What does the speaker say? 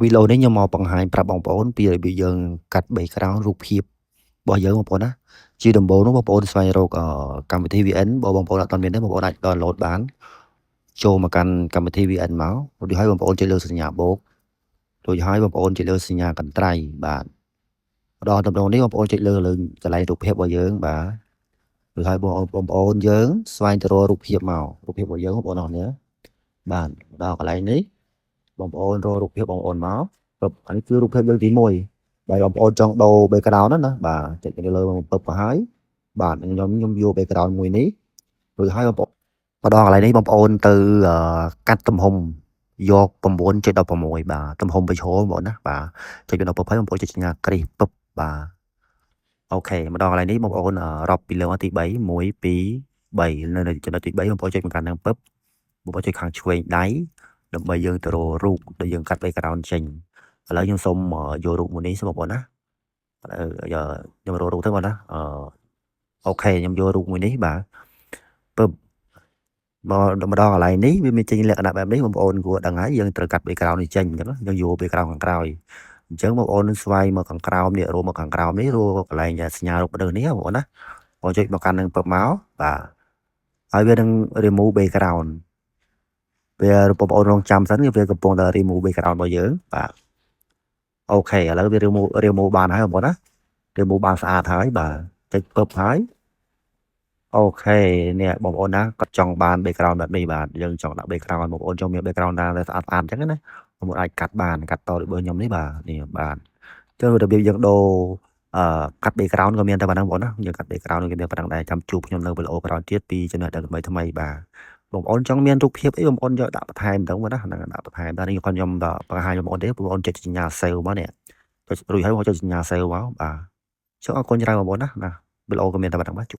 វីដេអូនេះខ្ញុំមកបង្ហាញប្រាប់បងប្អូនពីរបៀបយើងកាត់ background រូបភាពរបស់យើងបងប្អូនណាជាដំបូងនោះបងប្អូនស្វែងរកកម្មវិធី VN បើបងប្អូនអត់ទាន់មានទេបងប្អូនអាច download បានចូលមកកាន់កម្មវិធី VN មករួចហើយបងប្អូនចុចលើសញ្ញាបូករួចហើយបងប្អូនចុចលើសញ្ញាកន្ត្រៃបាទម្ដងដំណងនេះបងប្អូនចុចលើកន្លែងរូបភាពរបស់យើងបាទរួចហើយបងប្អូនយើងស្វែងទៅរករូបភាពមករូបភាពរបស់យើងបងប្អូនអរគ្នាបាទដល់កន្លែងនេះបងប្អូនរករូបភាពបងប្អូនមកអានេះគឺរូបភាពយើងទី1បើបងប្អូនចង់ដូរ background ណាបាទចុចទៅលើពឹបទៅហើយបាទខ្ញុំយក background មួយនេះរួចហើយបងប្អូនម្ដងកន្លែងនេះបងប្អូនទៅកាត់ទំហំយក9.16បាទទំហំប្រឈមបងប្អូនណាបាទចុចដល់ពឹបហើយបងប្អូនចុចសញ្ញាគ្រីសពឹបបាទអូខេម្ដងកន្លែងនេះបងប្អូនរាប់ពីលើមកទី3 1 2 3នៅចំណុចទី3បងប្អូនចុចមកកាន់នឹងពឹបបងប្អូនចុចខាងឆ្វេងដៃដើម្បីយើងទៅរករូបដែលយើងកាត់ background ចេញឥឡូវខ្ញុំសូមយករូបមួយនេះសូមបងប្អូនណាខ្ញុំរករូបទៅបងណាអូខេខ្ញុំយករូបមួយនេះបាទពឹបម្ដងកន្លែងនេះវាមានចេញលក្ខណៈបែបនេះបងប្អូនគួរដឹងហើយយើងត្រូវកាត់ background នេះចេញអញ្ចឹងយើងយក background ខាងក្រោយអញ្ចឹងបងប្អូនស្វែងមកខាងក្រោមនេះរួមមកខាងក្រោមនេះរួមកន្លែងសញ្ញារូបនេះបងប្អូនណាបងចុចមកកាន់នឹងពឹបមកបាទហើយវានឹង remove background វាបងប្អូនរងចាំសិនវាកំពុងតែ remove background របស់យើងបាទអូខេឥឡូវវា remove បានហើយបងប្អូនណា remove បានស្អាតហើយបាទចុចពឹបហើយអូខេនេះបងប្អូនណាគាត់ចង់បាន background បែបនេះបាទយើងចង់ដាក់ background បងប្អូនចង់មាន background ដែលស្អាតអញ្ចឹងណាបងប្អូនអាចកាត់បានកាត់តដូចរបស់ខ្ញុំនេះបាទនេះបាទចឹងរបៀបយើងដូរកាត់ background ក៏មានតែប៉ុណ្ណឹងបងប្អូនណាយើងកាត់ background ក៏មានប៉ុណ្ណឹងដែរចាំជួបខ្ញុំនៅវីដេអូក្រោយទៀតពីចំណុចដែលថ្មីបាទបងប្អូនចង់មានរូបភាពអីបងប្អូនយកដាក់បន្ថែមទៅណាហ្នឹងដាក់បន្ថែមតែនេះខ្ញុំបង្ហាញបងប្អូនទេបងប្អូនចុចសញ្ញា save មកនេះចុចរួចហើយបងចុចសញ្ញា save មកបាទចុះអរគុណច្រើនបងប្អូនណាវីដេអូក៏មានតែប៉ុណ្ណឹងបាទ